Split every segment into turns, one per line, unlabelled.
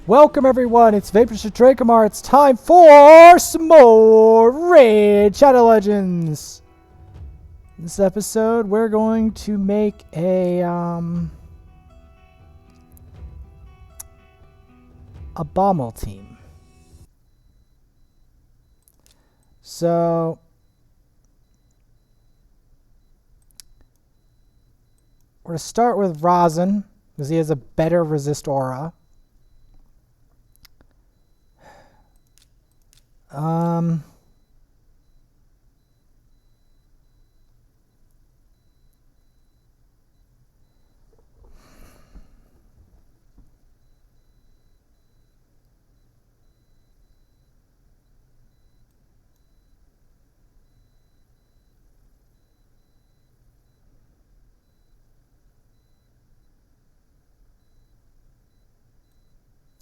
Welcome everyone, it's Vapors to Drakomar. It's time for some more Raid Shadow Legends. In this episode, we're going to make a Bommel team. So we're going to start with Rosin, because he has a better resist aura.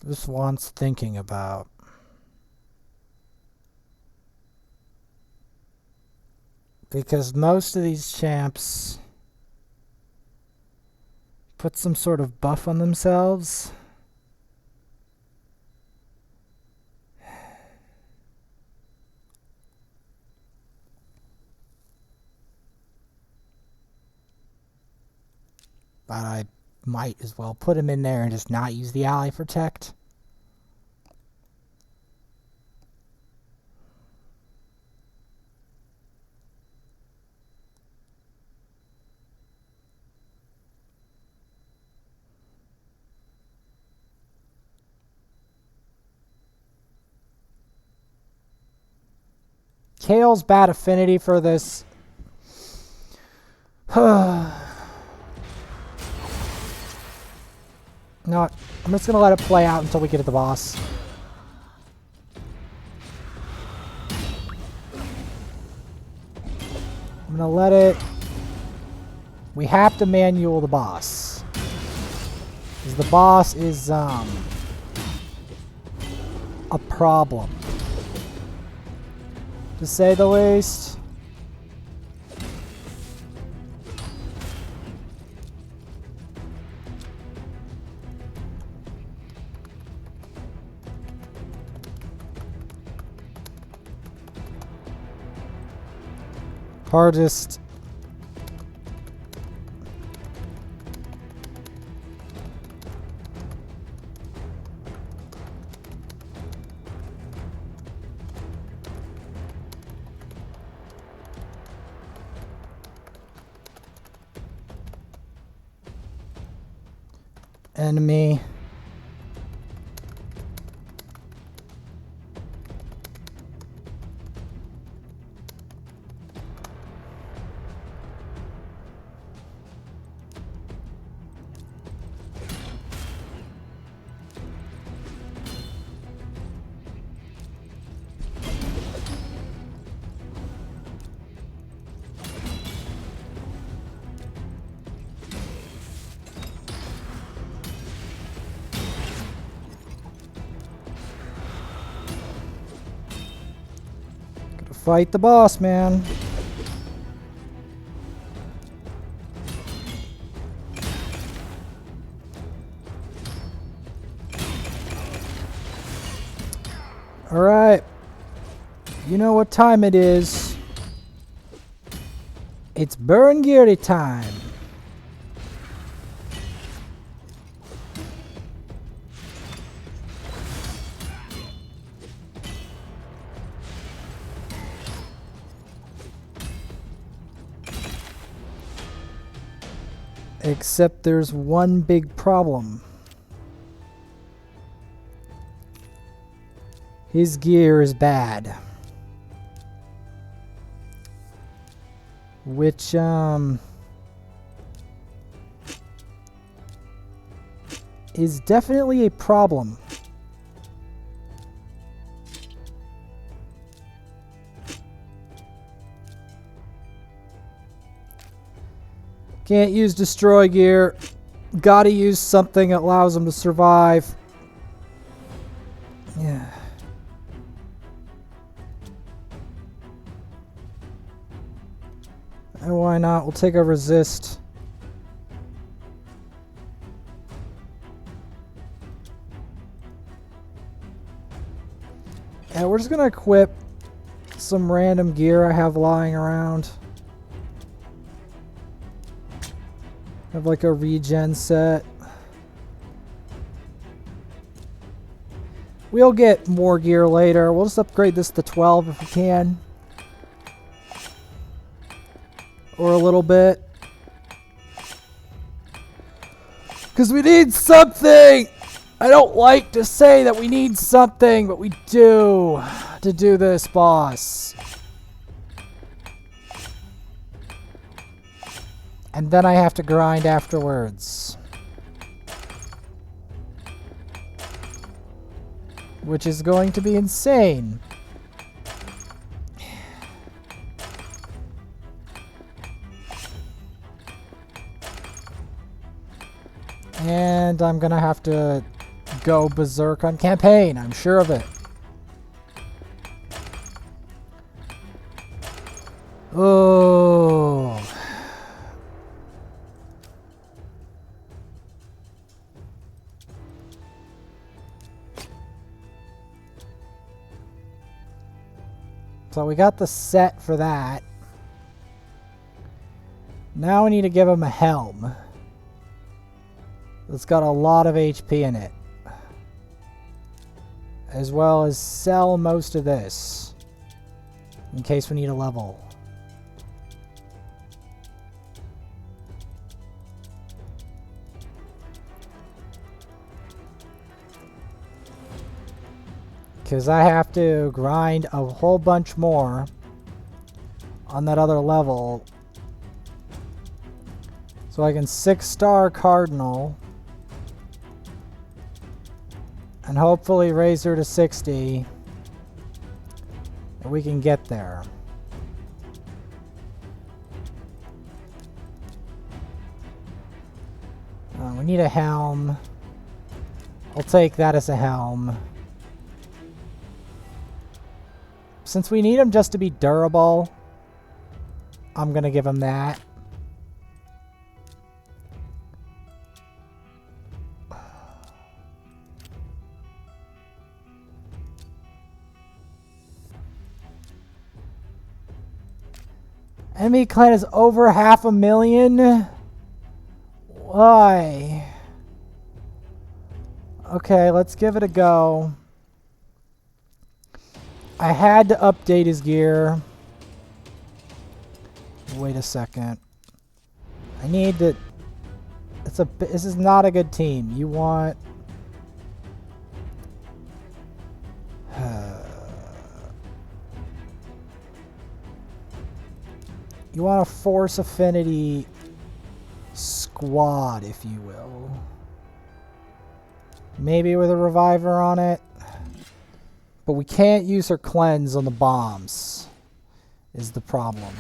This one's thinking about. Because most of these champs put some sort of buff on themselves. But I might as well put him in there and just not use the ally protect. Kale's bad affinity for this. No, I'm just gonna let it play out until we get to the boss. I'm gonna let it. We have to manual the boss, because the boss is a problem, to say the least. Hardest. Enemy. Fight the boss, man. All right. You know what time it is. It's Burn Geary time. Except there's one big problem. His gear is bad. Which, is definitely a problem. Can't use destroy gear. Gotta use something that allows him to survive. Yeah. And why not? We'll take a resist. And we're just going to equip some random gear I have lying around. I have like a regen set. We'll get more gear later. We'll just upgrade this to 12 if we can. Or a little bit. Because we need something! I don't like to say that we need something, but we do to do this boss. And then I have to grind afterwards. Which is going to be insane. And I'm gonna have to go berserk on campaign, I'm sure of it. Oh. So we got the set for that. Now we need to give him a helm. It's got a lot of HP in it. As well as sell most of this. In case we need a level. Because I have to grind a whole bunch more on that other level. So I can 6-star Cardinal. And hopefully raise her to 60. And we can get there. We need a helm. I'll take that as a helm. Since we need him just to be durable, I'm gonna give him that. Enemy clan is over 500,000. Why? Okay, let's give it a go. I had to update his gear. Wait a second. I need to... This is not a good team. You want... You want a force affinity squad, if you will. Maybe with a reviver on it. But we can't use her cleanse on the bombs, is the problem.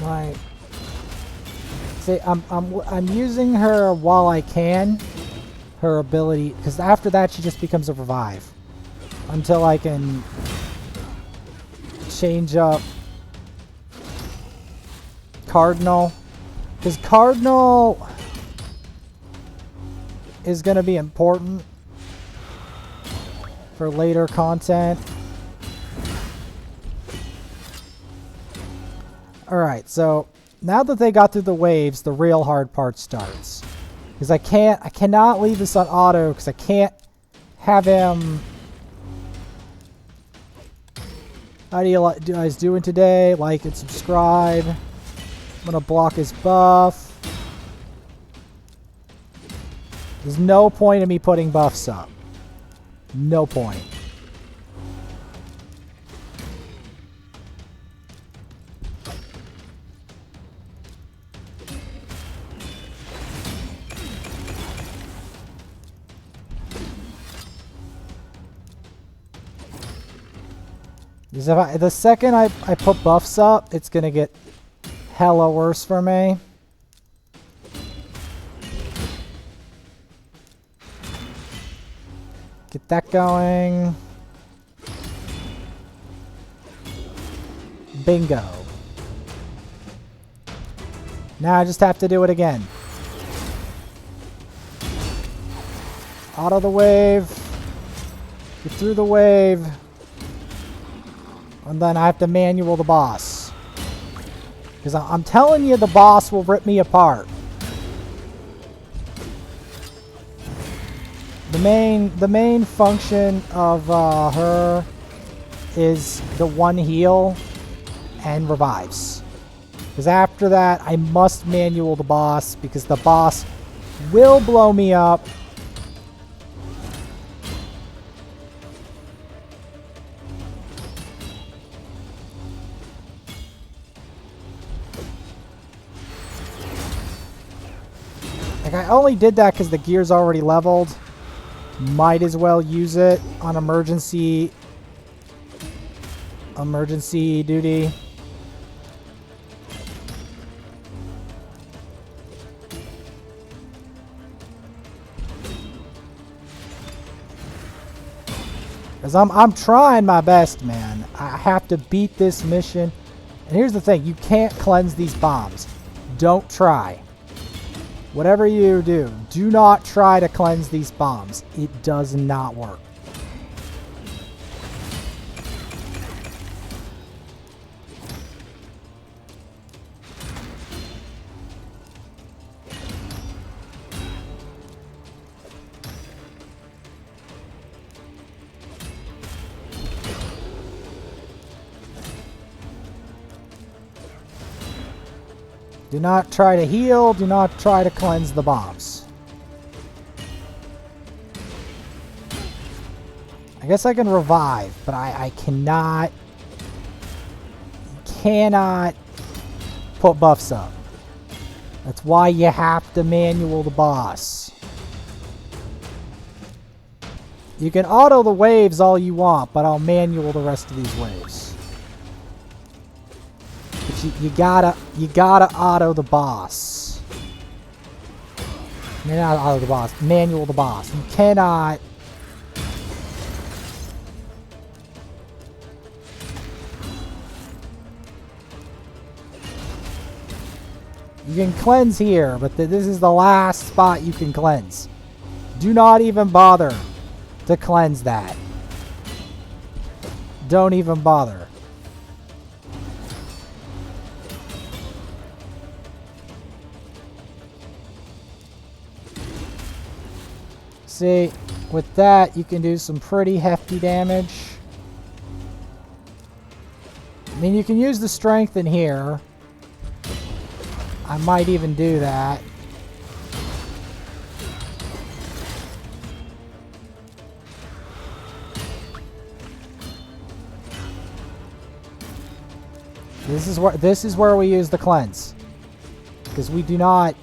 Right. See, I'm using her while I can, her ability, because after that she just becomes a revive, until I can change up Cardinal, because Cardinal is going to be important for later content. Alright, so now that they got through the waves, the real hard part starts. Because I cannot leave this on auto, because I can't have him... How do you guys doing today? Like and subscribe. I'm going to block his buff. There's no point in me putting buffs up. No point. Because the second I put buffs up, it's going to get hella worse for me. Get that going. Bingo. Now I just have to do it again. Auto the wave. Get through the wave. And then I have to manual the boss. Because I'm telling you, the boss will rip me apart. The main function of her is the one heal and revives. Because after that, I must manual the boss because the boss will blow me up. Like, I only did that because the gear's already leveled. Might as well use it on emergency duty. Because I'm trying my best, man. I have to beat this mission. And here's the thing. You can't cleanse these bombs. Don't try. Whatever you do, do not try to cleanse these bombs. It does not work. Do not try to heal. Do not try to cleanse the bombs. I guess I can revive, but I cannot put buffs up. That's why you have to manual the boss. You can auto the waves all you want, but I'll manual the rest of these waves. You gotta auto the boss. I mean, not auto the boss, manual the boss. You cannot. You can cleanse here, but this is the last spot you can cleanse. Do not even bother to cleanse that. Don't even bother. See, with that, you can do some pretty hefty damage. I mean, you can use the strength in here. I might even do that. This is where we use the cleanse. Because we do not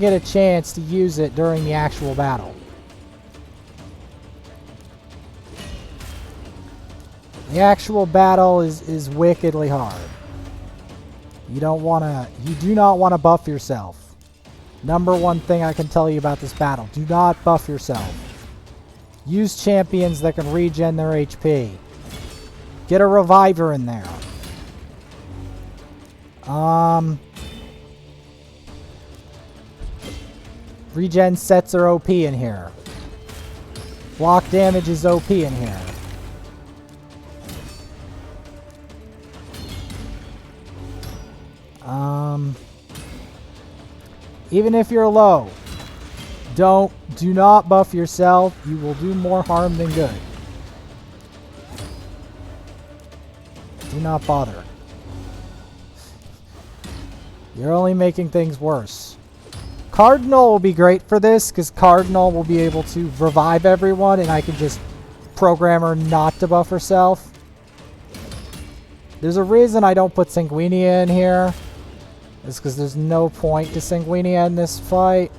get a chance to use it during the actual battle. The actual battle is wickedly hard. You do not want to buff yourself. Number one thing I can tell you about this battle. Do not buff yourself. Use champions that can regen their HP. Get a reviver in there. Regen sets are OP in here. Block damage is OP in here. Even if you're low, do not buff yourself. You will do more harm than good. Do not bother. You're only making things worse. Cardinal will be great for this because Cardinal will be able to revive everyone and I can just program her not to buff herself. There's a reason I don't put Sanguinia in here. It's because there's no point to Sanguinia in this fight.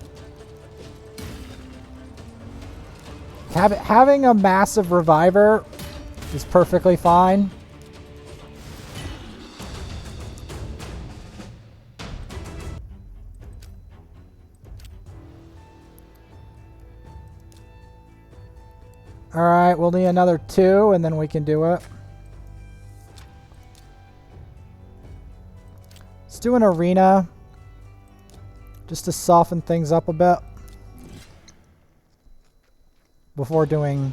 Having a massive reviver is perfectly fine. Alright, we'll need another 2 and then we can do it. Let's do an arena. Just to soften things up a bit. Before doing,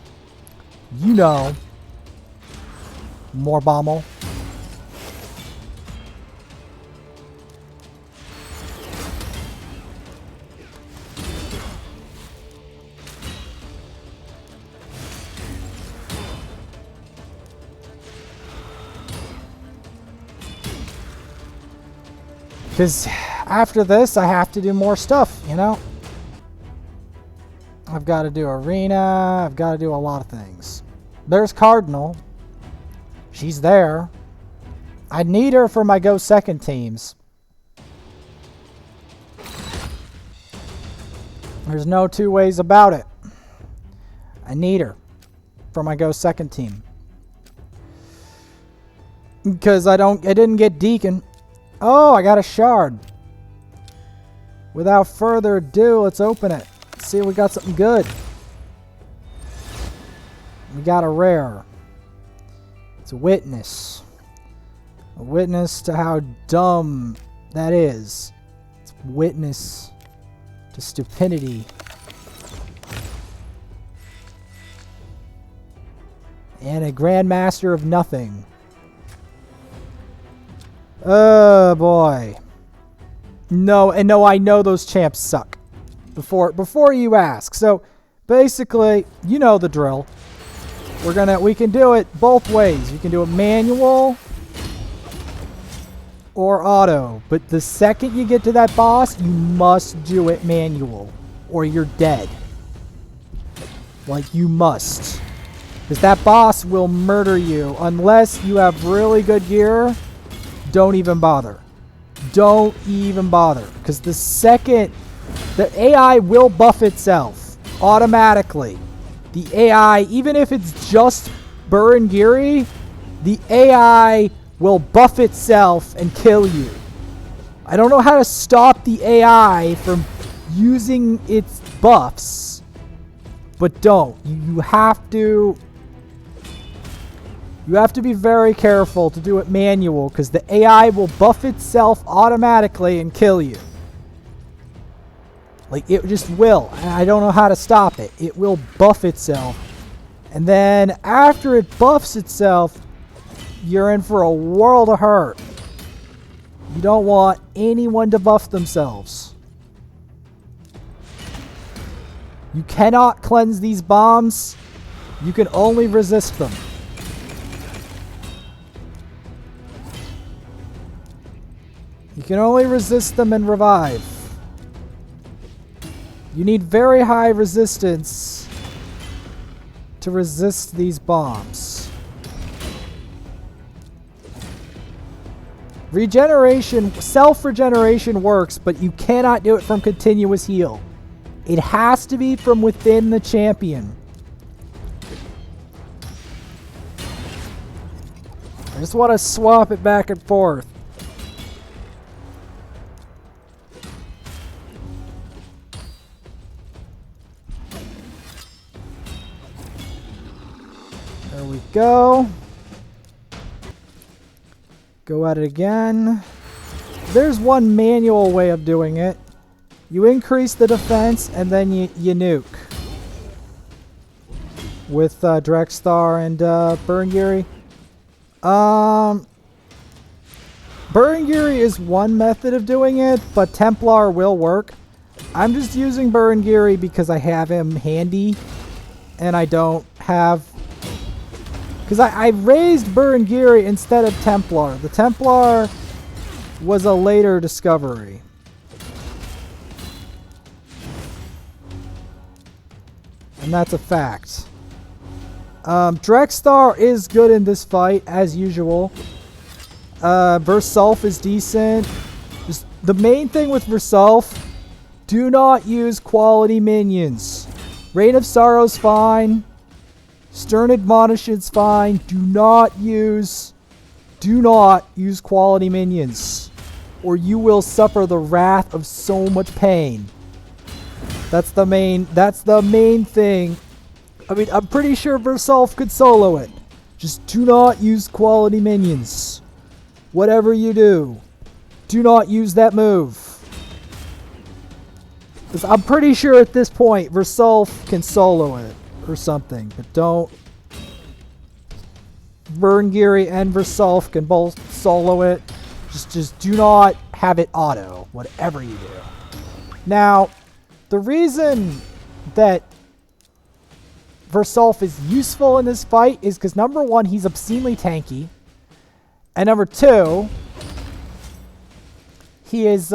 you know, more Bommel. Because after this, I have to do more stuff, you know? I've got to do arena. I've got to do a lot of things. There's Cardinal. She's there. I need her for my Go Second teams. There's no two ways about it. I need her for my Go Second team. Because I didn't get Deacon. Oh, I got a shard. Without further ado, let's open it. Let's see if we got something good. We got a rare. It's a witness. A witness to how dumb that is. It's a witness to stupidity. And a grandmaster of nothing. Oh boy. No, and no, I know those champs suck. Before you ask. So basically, you know the drill. We can do it both ways. You can do it manual or auto. But the second you get to that boss, you must do it manual or you're dead. Like you must. Because that boss will murder you unless you have really good gear. Don't even bother. Don't even bother. Because the second... the AI will buff itself. Automatically. The AI, even if it's just Burengiri, the AI will buff itself and kill you. I don't know how to stop the AI from using its buffs. But don't. You have to... You have to be very careful to do it manual because the AI will buff itself automatically and kill you. Like, it just will. I don't know how to stop it. It will buff itself. And then after it buffs itself, you're in for a world of hurt. You don't want anyone to buff themselves. You cannot cleanse these bombs. You can only resist them. You can only resist them and revive. You need very high resistance to resist these bombs. Regeneration, self-regeneration works, but you cannot do it from continuous heal. It has to be from within the champion. I just want to swap it back and forth. There we go. Go at it again. There's one manual way of doing it. You increase the defense and then you nuke. With Drexstar and Burengiri. Burengiri is one method of doing it, but Templar will work. I'm just using Burengiri because I have him handy. And I don't have... Because I raised Burengiri instead of Templar. The Templar was a later discovery. And that's a fact. Drexstar is good in this fight, as usual. Verself is decent. Just the main thing with Verself, do not use quality minions. Reign of Sorrow's fine. Stern Admonition's fine. Do not use quality minions. Or you will suffer the wrath of so much pain. That's the main thing I mean, I'm pretty sure Versolf could solo it. Just do not use quality minions. Whatever you do, do not use that move. 'Cause I'm pretty sure at this point, Versolf can solo it or something. But don't... Verngiri and Versolf can both solo it. Just do not have it auto, whatever you do. Now, the reason that Versolf is useful in this fight is because number one, he's obscenely tanky. And number two, he is,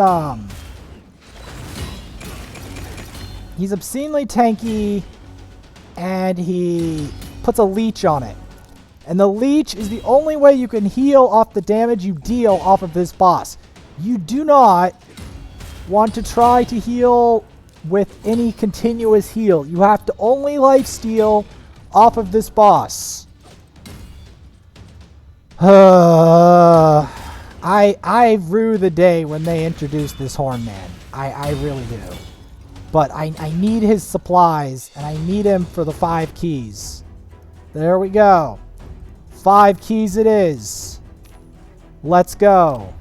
he's obscenely tanky and he puts a leech on it. And the leech is the only way you can heal off the damage you deal off of this boss. You do not want to try to heal with any continuous heal. You have to only lifesteal off of this boss. I rue the day when they introduced this Horn Man. I really do. But I need his supplies, and I need him for the 5 keys. There we go. 5 keys it is. Let's go.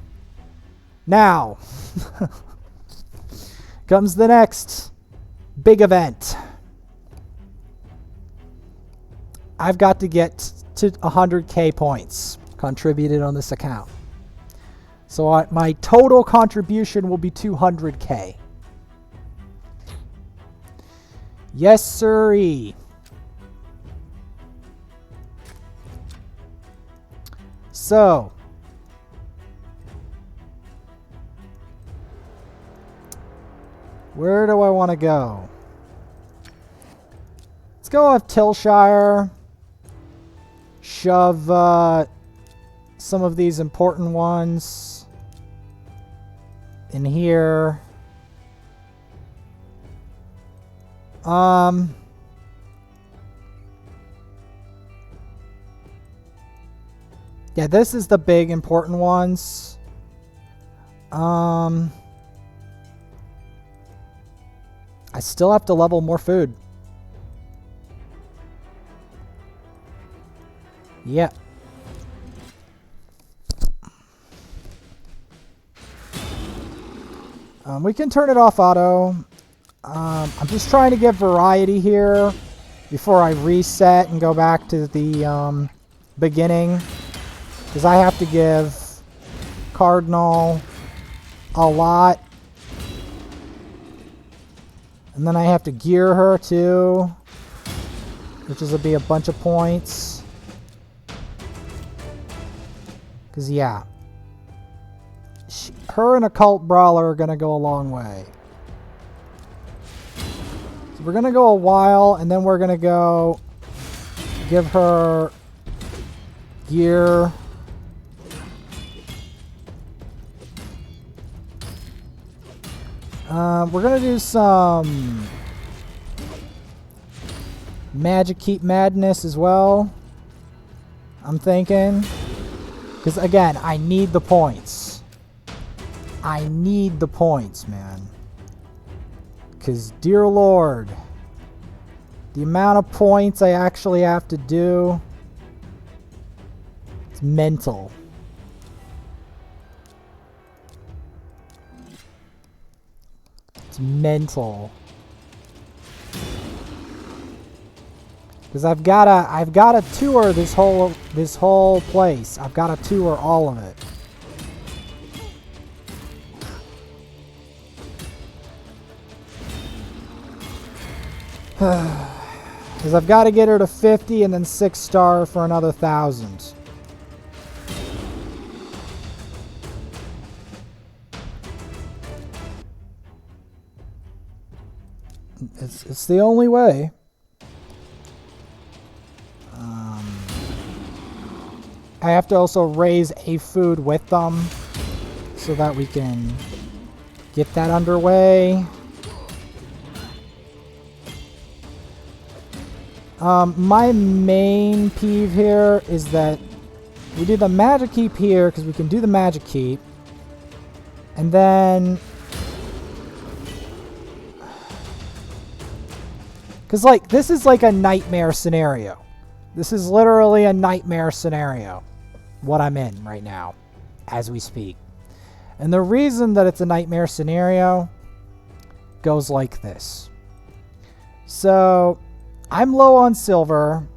Now, comes the next big event. I've got to get to 100k points contributed on this account. So my total contribution will be 200k. Yes, sirree. So, where do I want to go? Let's go with Tilshire. Shove some of these important ones in here. Yeah, this is the big important ones. I still have to level more food. Yeah. We can turn it off auto. I'm just trying to get variety here before I reset and go back to the beginning. Because I have to give Cardinal a lot. And then I have to gear her too. Which is going to be a bunch of points. Because yeah. Her and Occult Brawler are going to go a long way. So we're going to go a while. And then we're going to go give her gear. We're going to do some Magic Keep Madness as well. I'm thinking. Because again, I need the points. I need the points, man. Because, dear Lord, the amount of points I actually have to do, it's mental. It's mental. Because I've gotta tour this whole place. I've gotta tour all of it. Because I've got to get her to 50 and then 6-star for another 1,000. It's the only way. I have to also raise a food with them so that we can get that underway. My main peeve here is that we do the Magic Keep here because we can do the Magic Keep. And then Because, like, this is like a nightmare scenario. This is literally a nightmare scenario. What I'm in right now, as we speak. And the reason that it's a nightmare scenario goes like this. So, I'm low on silver.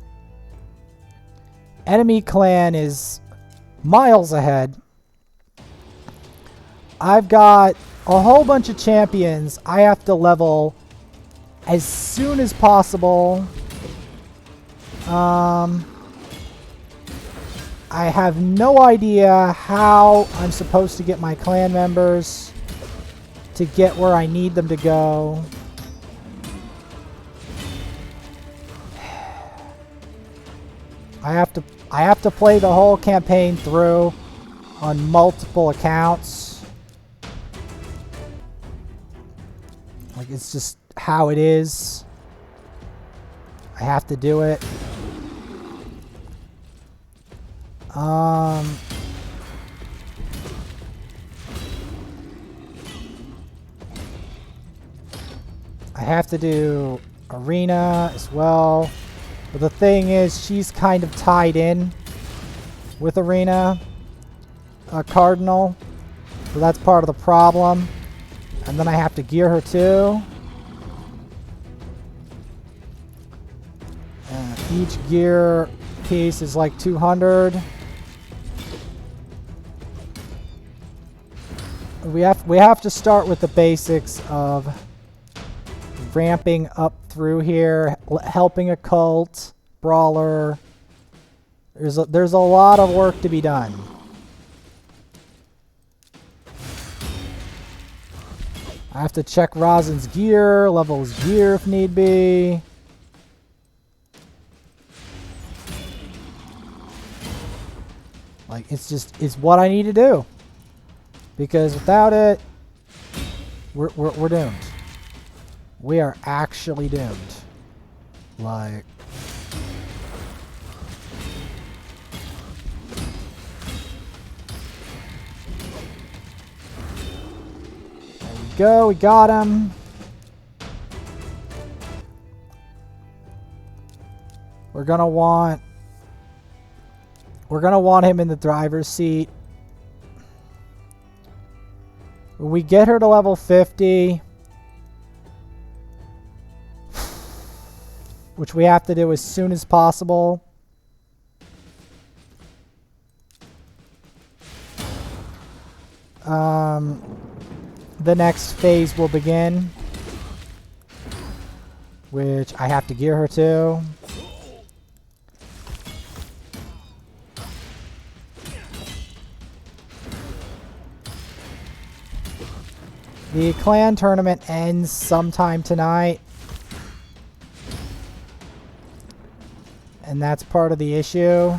Enemy clan is miles ahead. I've got a whole bunch of champions I have to level as soon as possible. I have no idea how I'm supposed to get my clan members to get where I need them to go. I have to play the whole campaign through on multiple accounts. Like, it's just how it is. I have to do it. I have to do arena as well. But the thing is, she's kind of tied in with arena, Cardinal. So that's part of the problem. And then I have to gear her too. Each gear piece is like 200. We have to start with the basics of ramping up through here, helping a cult, brawler. There's a lot of work to be done. I have to check Rosin's gear, level his gear if need be. Like, it's what I need to do. Because without it, we're doomed. We are actually doomed. Like, there we go, we got him. We're gonna want him in the driver's seat. When we get her to level 50, which we have to do as soon as possible. The next phase will begin, which I have to gear her to. The clan tournament ends sometime tonight. And that's part of the issue.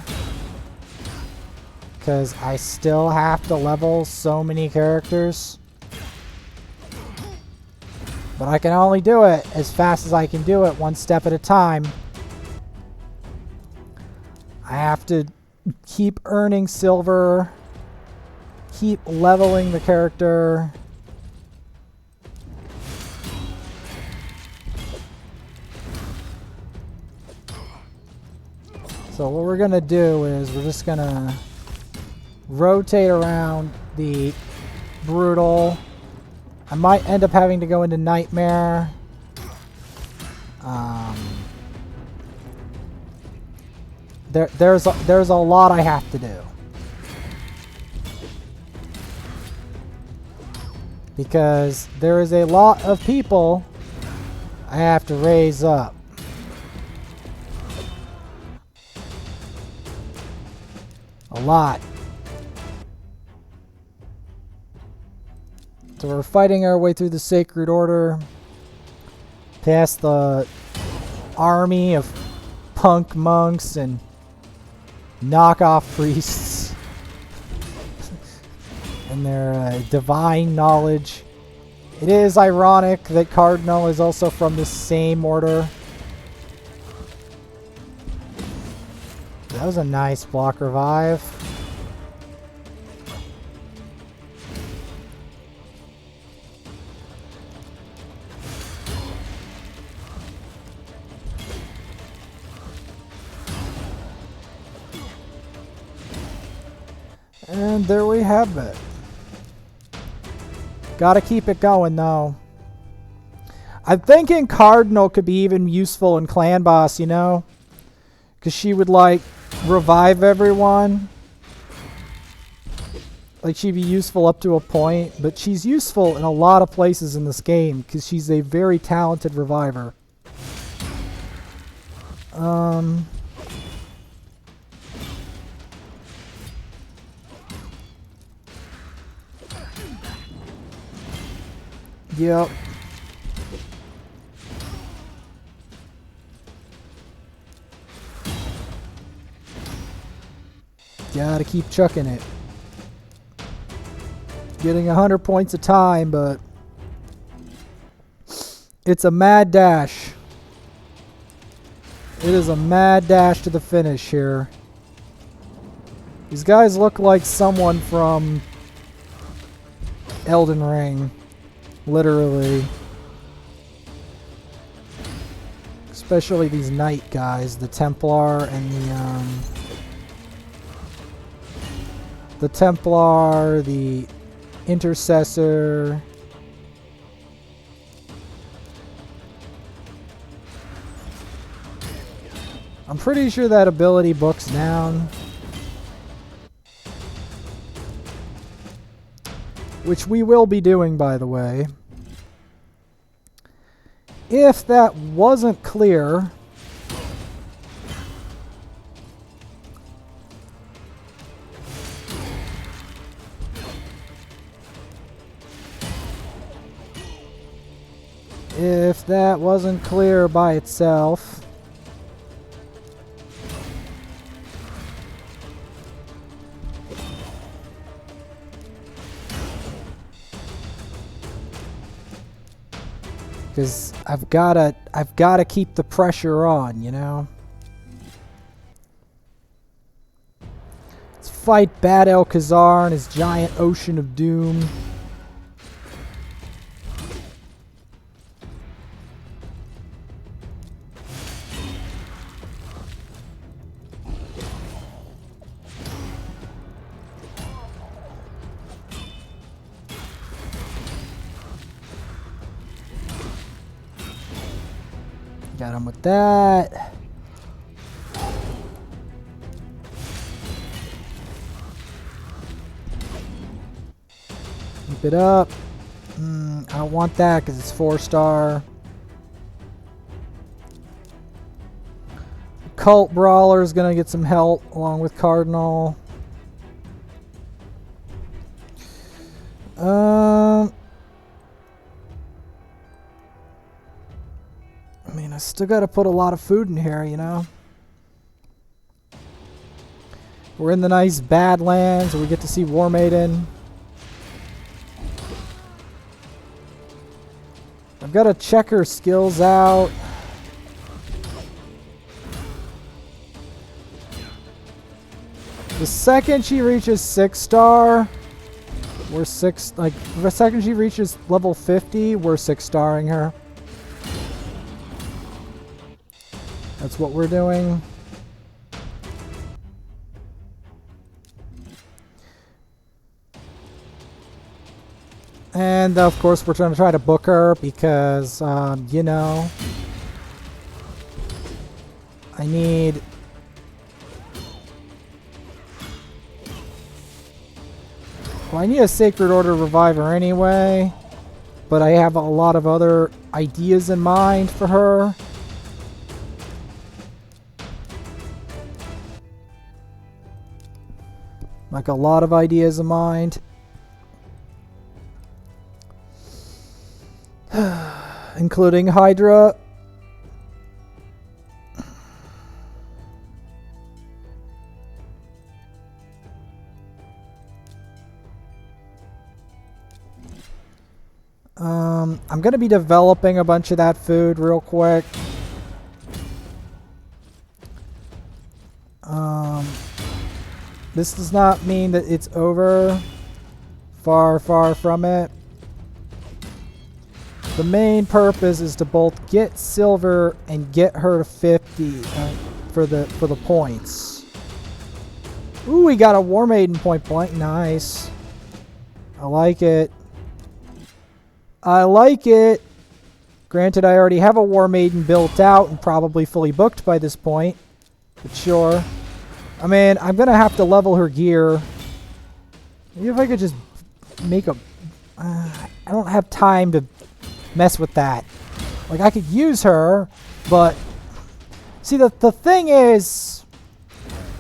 Because I still have to level so many characters. But I can only do it as fast as I can do it, one step at a time. I have to keep earning silver. Keep leveling the character. So what we're going to do is we're just going to rotate around the brutal. I might end up having to go into nightmare. There's a lot I have to do. Because there is a lot of people I have to raise up. A lot. So we're fighting our way through the Sacred Order. Past the army of punk monks and knockoff priests. And their divine knowledge. It is ironic that Cardinal is also from the same order. That was a nice block revive. And there we have it. Gotta keep it going, though. I'm thinking Cardinal could be even useful in Clan Boss, you know? Because she would, like, revive everyone. Like, she'd be useful up to a point. But she's useful in a lot of places in this game. Because she's a very talented reviver. Yep. Gotta keep chucking it. Getting 100 points a time, but it's a mad dash. It is a mad dash to the finish here. These guys look like someone from Elden Ring. Literally. Especially these knight guys, the Templar and the Templar, the Intercessor. I'm pretty sure that ability book's down. Which we will be doing, by the way. If that wasn't clear, by itself, because I've gotta keep the pressure on, you know. Let's fight Bad Alcazar and his giant ocean of doom. Got him with that. Keep it up. I don't want that because it's 4-star. Cult Brawler is going to get some help along with Cardinal. I mean, I still got to put a lot of food in here, you know. We're in the nice Badlands where we get to see War Maiden. I've got to check her skills out. The second she reaches 6-star, the second she reaches level 50, we're 6-starring her. That's what we're doing. And of course we're going to try to book her because, you know, I need a Sacred Order Reviver anyway, but I have a lot of other ideas in mind for her. Like a lot of ideas in mind. Including Hydra. I'm going to be developing a bunch of that food real quick. This does not mean that it's over. Far, far from it. The main purpose is to both get silver and get her to 50 for the points. Ooh, we got a War Maiden point blank. Nice. I like it. I like it. Granted, I already have a War Maiden built out and probably fully booked by this point. But sure. I mean, I'm going to have to level her gear. Maybe if I could just make a... I don't have time to mess with that. Like, I could use her, but... See, the thing is...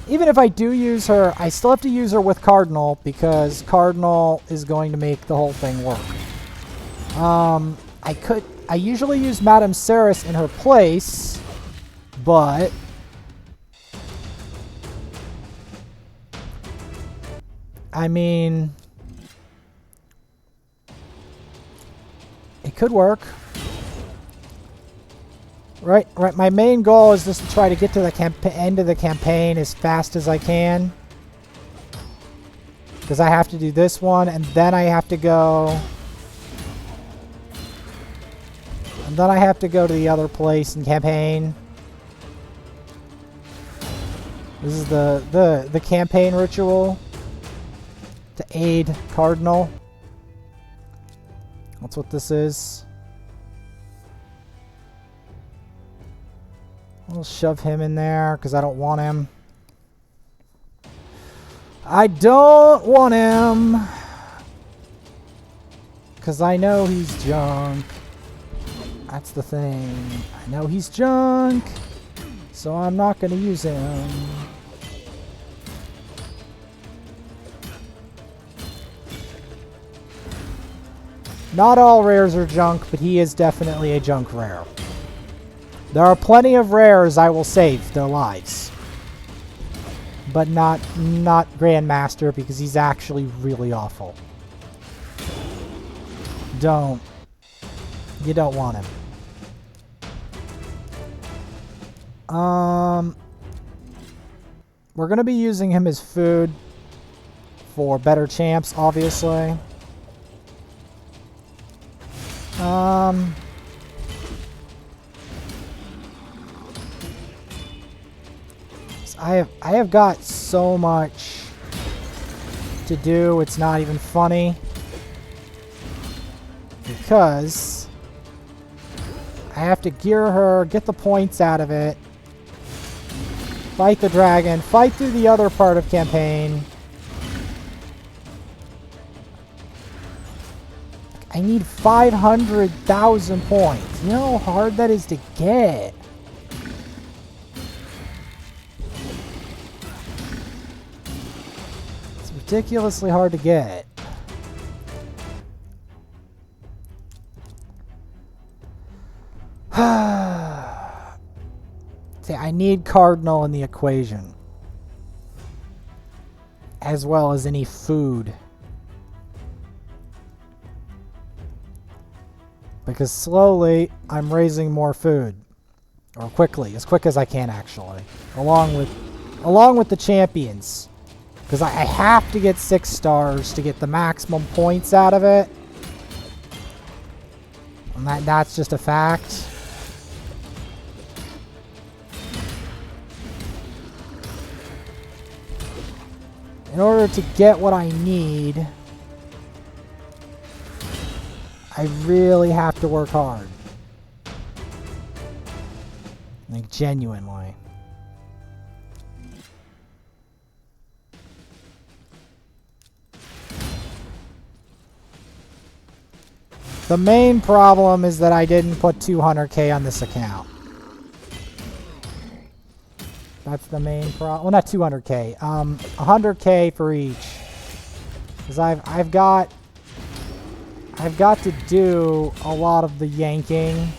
Even if I do use her, I still have to use her with Cardinal, because Cardinal is going to make the whole thing work. I usually use Madame Ceres in her place, but... I mean... It could work. Right. My main goal is just to try to get to the end of the campaign as fast as I can. Because I have to do this one, and then I have to go... And then I have to go to the other place in campaign. This is the campaign ritual to aid Cardinal. That's what this is. I'll shove him in there because I don't want him. I don't want him because I know he's junk. That's the thing. I know he's junk, so I'm not going to use him. Not all rares are junk, but he is definitely a junk rare. There are plenty of rares I will save their lives. But not Grandmaster, because he's actually really awful. You don't want him. We're going to be using him as food for better champs, obviously. I have got so much to do, it's not even funny. Because I have to gear her, get the points out of it, fight the dragon, fight through the other part of campaign. I need 500,000 points. You know how hard that is to get? It's ridiculously hard to get. See, I need Cardinal in the equation. As well as any food. Because slowly, I'm raising more food. Or quickly, as quick as I can actually. Along with the champions. Because I have to get 6 stars to get the maximum points out of it. And that's just a fact. In order to get what I need, I really have to work hard. Like, genuinely. The main problem is that I didn't put 200k on this account. That's the main problem. Well, not 200k. 100k for each. Because I've got to do a lot of the yanking.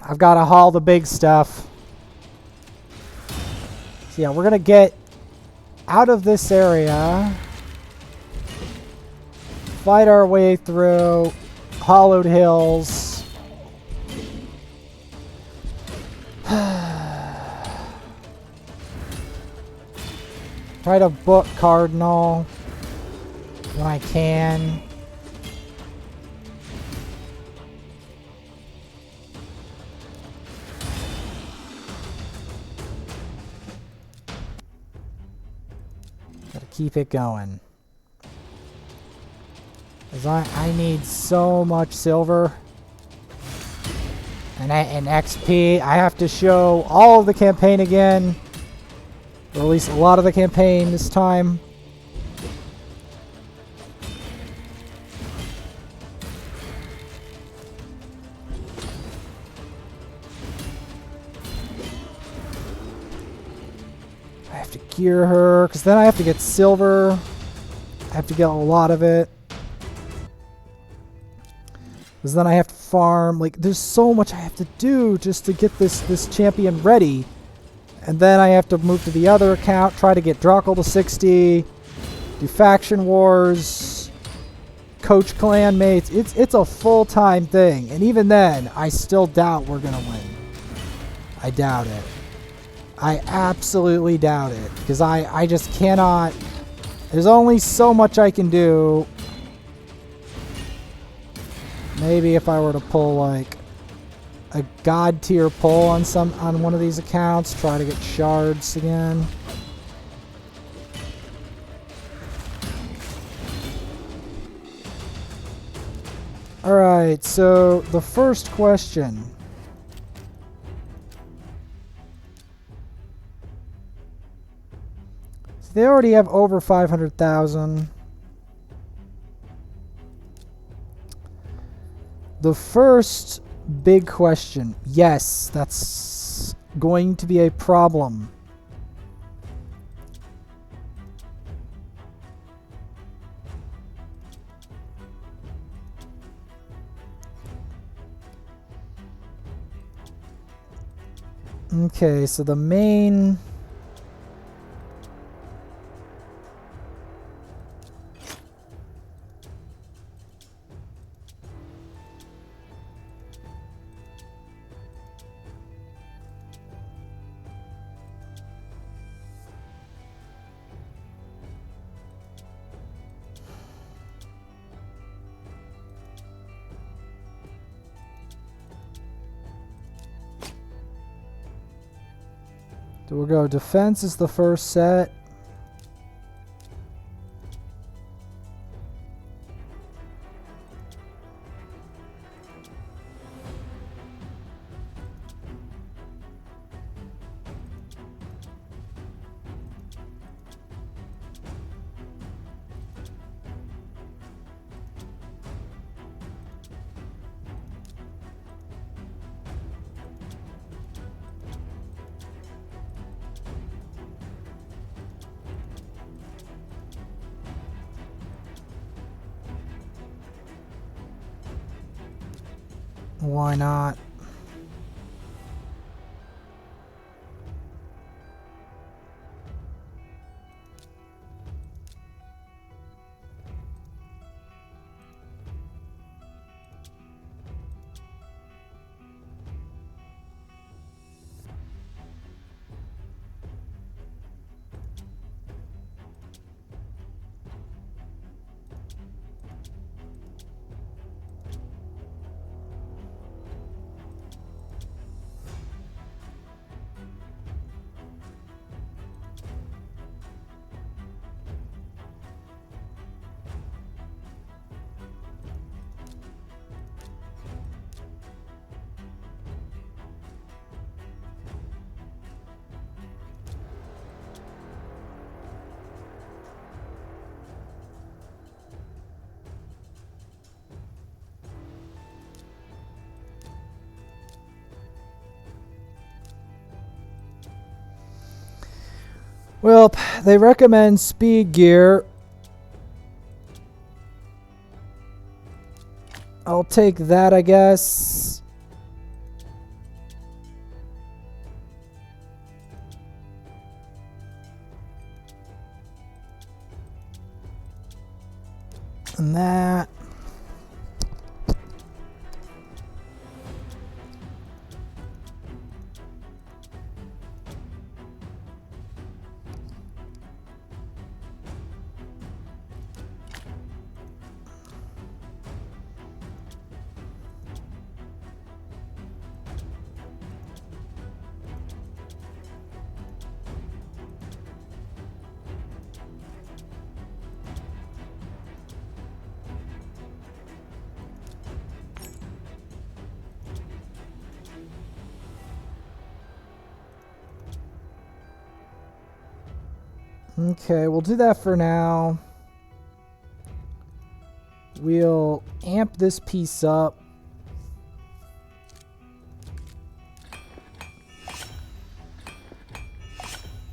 I've got to haul the big stuff. So yeah, we're going to get out of this area. Fight our way through hollowed hills. Try to book Cardinal. when I can. Gotta keep it going. 'Cause I need so much silver. And XP. I have to show all of the campaign again. Or at least a lot of the campaign this time. I have to gear her, because then I have to get silver. I have to get a lot of it. Because then I have to farm. Like, there's so much I have to do just to get this champion ready. And then I have to move to the other account, try to get Druckle to 60, do faction wars, coach clan mates. It's a full-time thing. And even then, I still doubt we're going to win. I doubt it. I absolutely doubt it. Because I just cannot... There's only so much I can do. Maybe if I were to pull like a god tier pull on one of these accounts, try to get shards again. Alright, so the first question. So they already have over 500,000. The first big question, yes, that's going to be a problem. Okay, so the main... So we'll go defense is the first set. Why not? Well, they recommend speed gear. I'll take that, I guess. And that. Okay, we'll do that for now. We'll amp this piece up.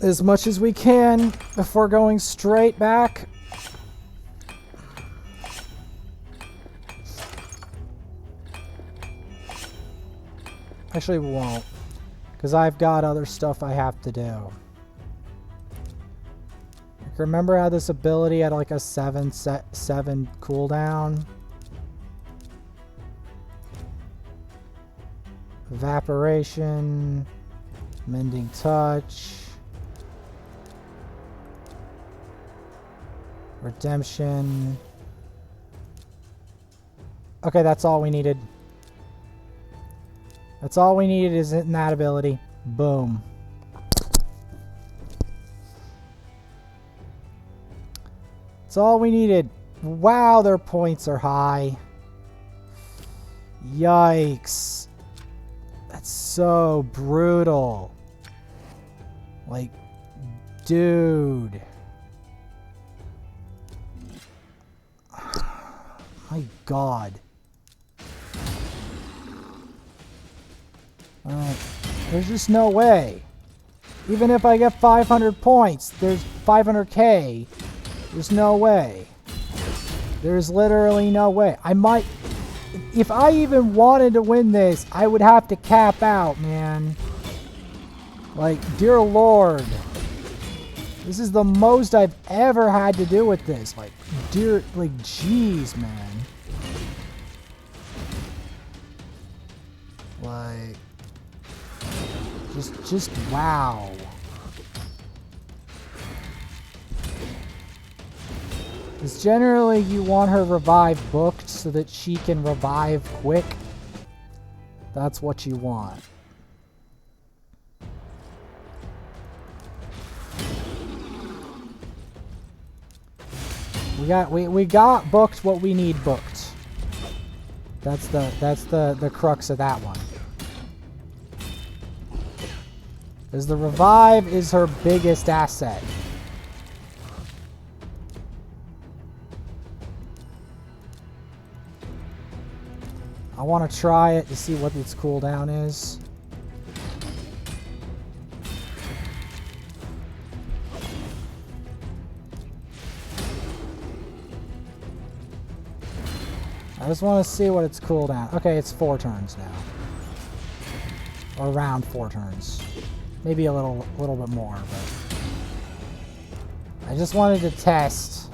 As much as we can before going straight back. Actually, we won't, because I've got other stuff I have to do. Remember how this ability had like a 7 cooldown? Evaporation, Mending Touch, Redemption. Okay, that's all we needed. That's all we needed is in that ability. Boom. That's all we needed. Wow, their points are high. Yikes. That's so brutal. Like, dude. My God. There's just no way. Even if I get 500 points, there's 500k. There's no way. There's literally no way. I might... If I even wanted to win this, I would have to cap out, man. Like, dear Lord. This is the most I've ever had to do with this. Like, dear... Like, jeez, man. Like... Just wow. Because generally you want her revive booked so that she can revive quick. That's what you want. We got booked what we need booked. That's the crux of that one. Because the revive is her biggest asset. I want to try it to see what its cooldown is. I just want to see what its cooldown. Okay, it's 4 turns now. Or around 4 turns. Maybe a little bit more, but I just wanted to test.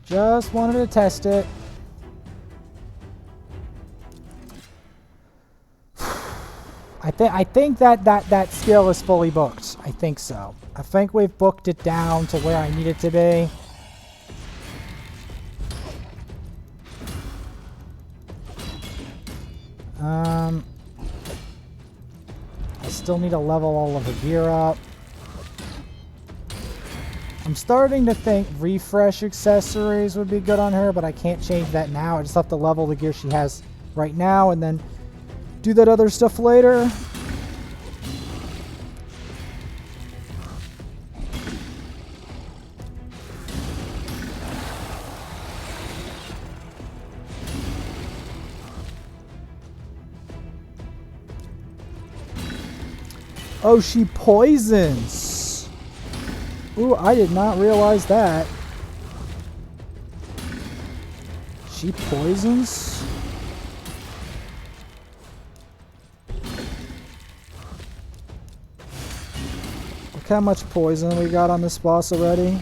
Just wanted to test it. I think that skill is fully booked. I think so. I think we've booked it down to where I need it to be. I still need to level all of the gear up. I'm starting to think refresh accessories would be good on her, but I can't change that now. I just have to level the gear she has right now and then do that other stuff later. Oh, she poisons. Ooh, I did not realize that. She poisons? Look how much poison we got on this boss already.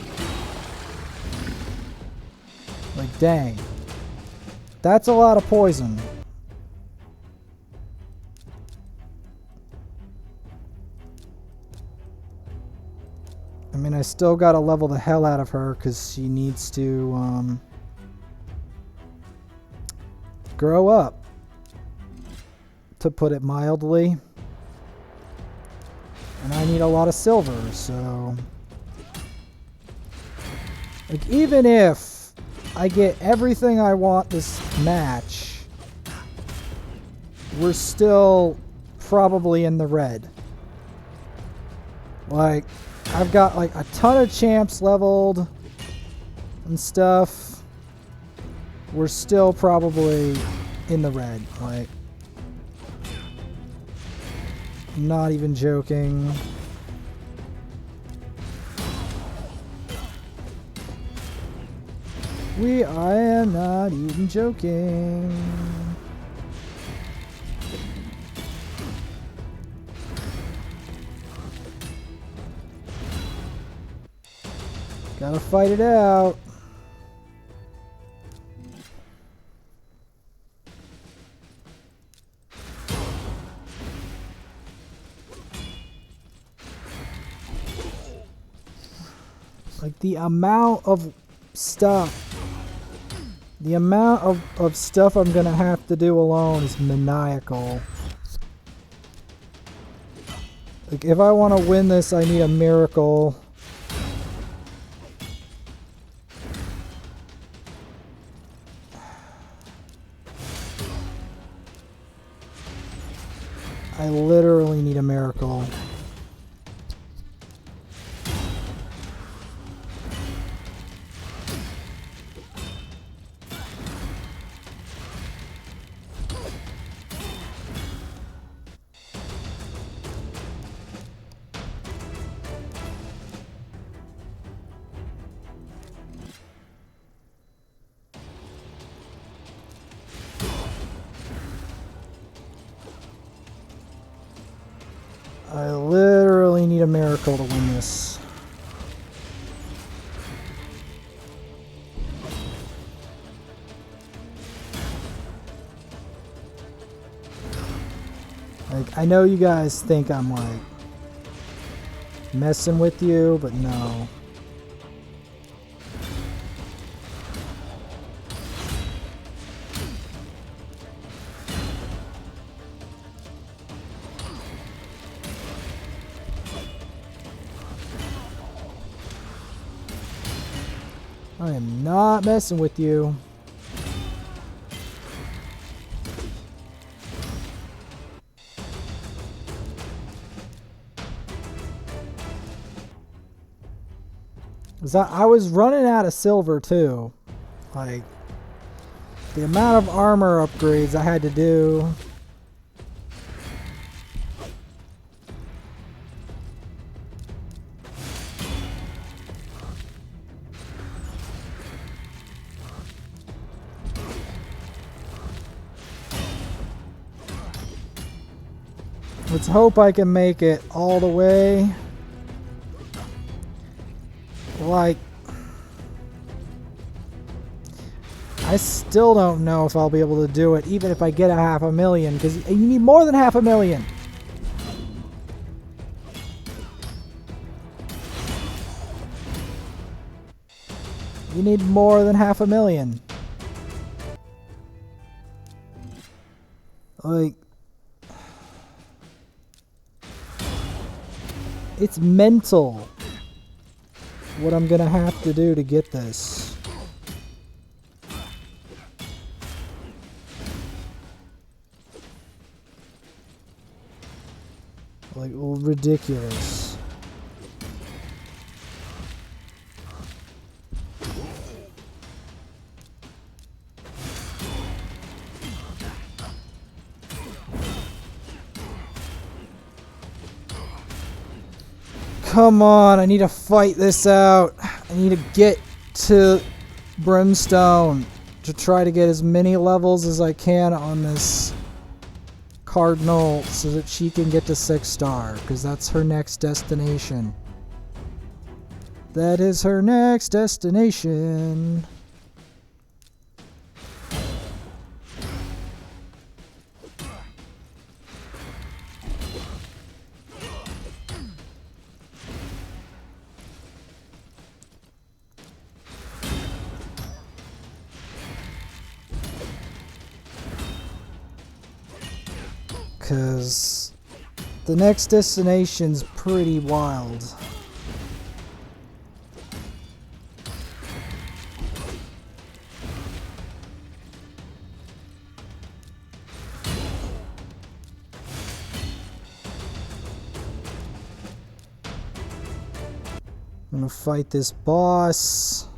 Like, dang. That's a lot of poison. I mean, I still gotta level the hell out of her because she needs to grow up, to put it mildly. And I need a lot of silver, so... Like, even if I get everything I want this match, we're still probably in the red. Like, I've got like a ton of champs leveled and stuff. We're still probably in the red. Like, not even joking. I am not even joking. Gotta fight it out. Like, the amount of stuff. The amount of stuff I'm gonna have to do alone is maniacal. Like, if I want to win this, I need a miracle. I literally need a miracle. I literally need a miracle to win this. Like, I know you guys think I'm like messing with you, but no. I am not messing with you. I was running out of silver too. Like, the amount of armor upgrades I had to do. Let's hope I can make it all the way. Like, I still don't know if I'll be able to do it, even if I get a 500,000, because you need more than 500,000. You need more than 500,000. Like, it's mental what I'm gonna have to do to get this. Like, ridiculous. Come on, I need to fight this out. I need to get to Brimstone to try to get as many levels as I can on this Cardinal so that she can get to 6-star, because that's her next destination. That is her next destination. Because the next destination's pretty wild. I'm gonna fight this boss.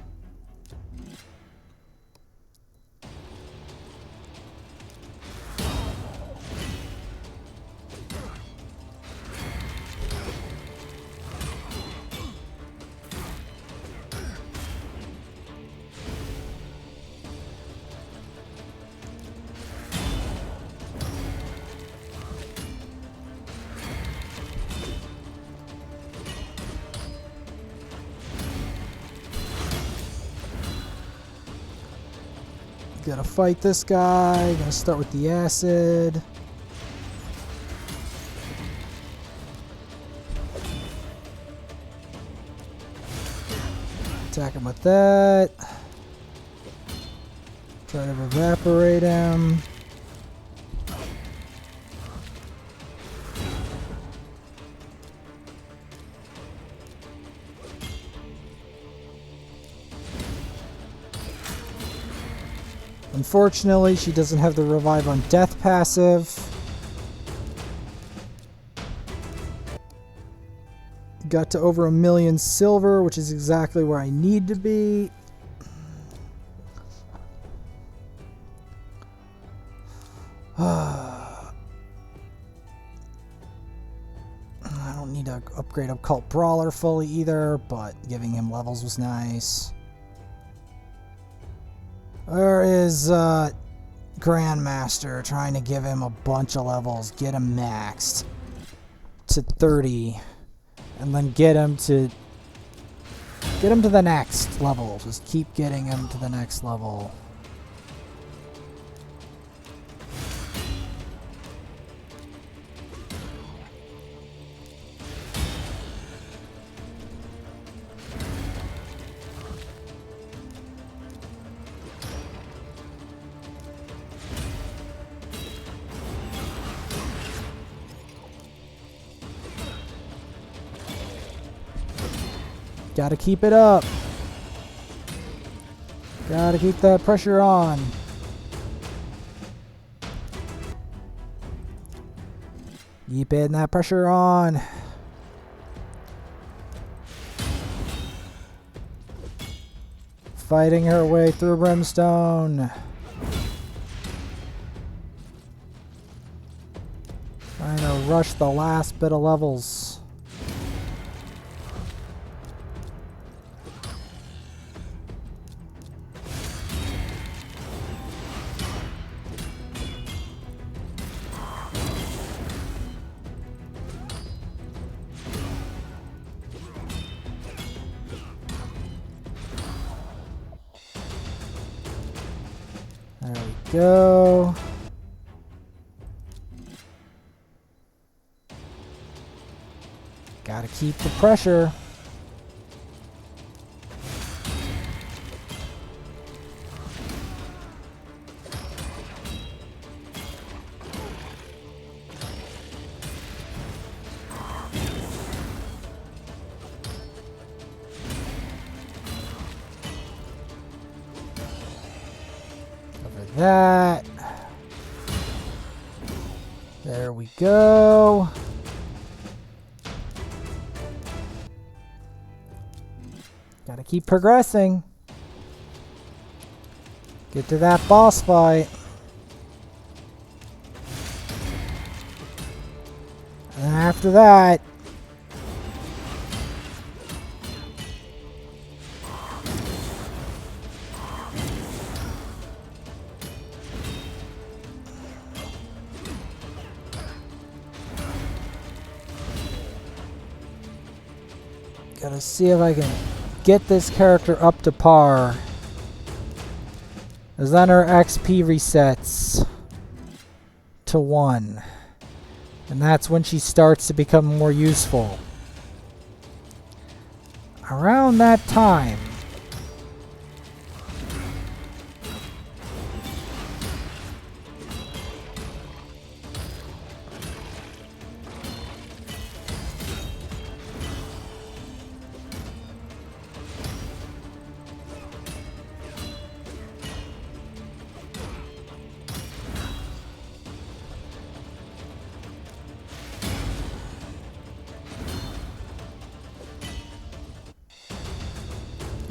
Gotta fight this guy. Gonna start with the acid. Attack him with that. Try to evaporate him. Unfortunately, she doesn't have the revive on death passive. Got to over 1,000,000 silver, which is exactly where I need to be. I don't need to upgrade Occult Brawler fully either, but giving him levels was nice. Where is Grandmaster? Trying to give him a bunch of levels, get him maxed to 30, and then get him to the next level. Just keep getting him to the next level. Gotta keep it up. Gotta keep that pressure on. Keep putting that pressure on. Fighting her way through Brimstone. Trying to rush the last bit of levels. There we go. Gotta keep the pressure. That. There we go. Gotta keep progressing. Get to that boss fight. And then after that, gotta see if I can get this character up to par. As then her XP resets to 1. And that's when she starts to become more useful. Around that time,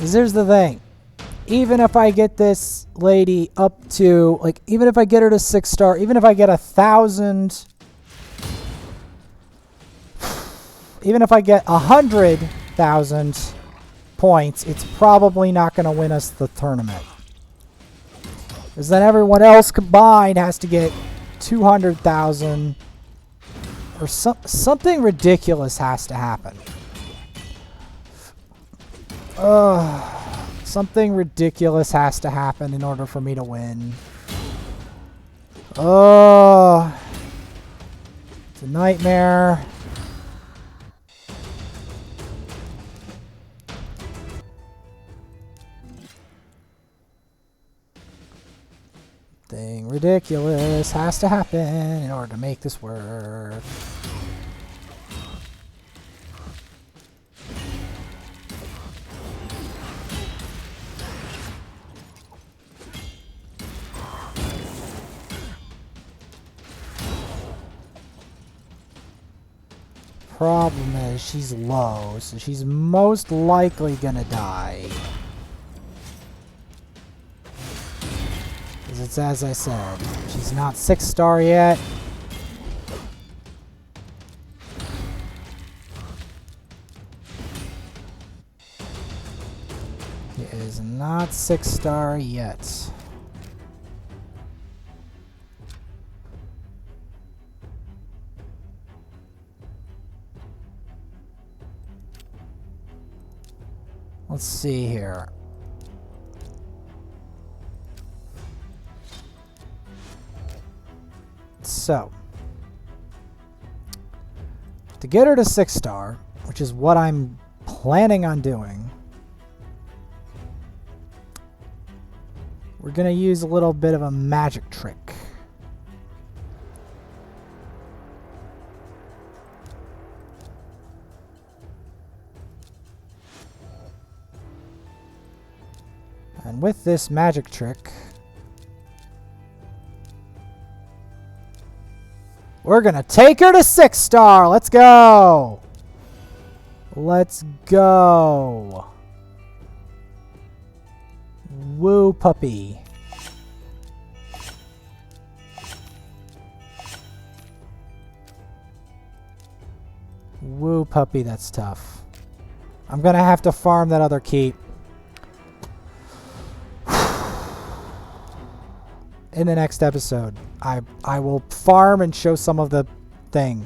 'Cause here's the thing. Even if I get this lady up to, like, even if I get her to 6-star, even if I get 1,000, even if I get 100,000 points, it's probably not going to win us the tournament. Because then everyone else combined has to get 200,000, or something ridiculous has to happen. Something ridiculous has to happen in order for me to win. Oh, it's a nightmare. Something ridiculous has to happen in order to make this work. Problem is, she's low, so she's most likely gonna die. Because it's as I said, she's not 6-star yet. She is not 6-star yet. Let's see here. So, to get her to 6-star, which is what I'm planning on doing, we're going to use a little bit of a magic trick. And with this magic trick, we're going to take her to 6-star. Let's go. Let's go. Woo puppy. Woo puppy, that's tough. I'm going to have to farm that other keep. In the next episode, I will farm and show some of the thing.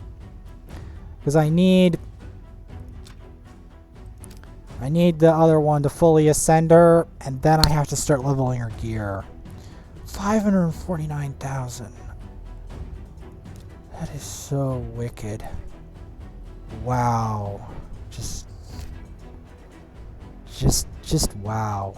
Because I need the other one to fully ascend her, and then I have to start leveling her gear. 549,000. That is so wicked. Wow. Just wow.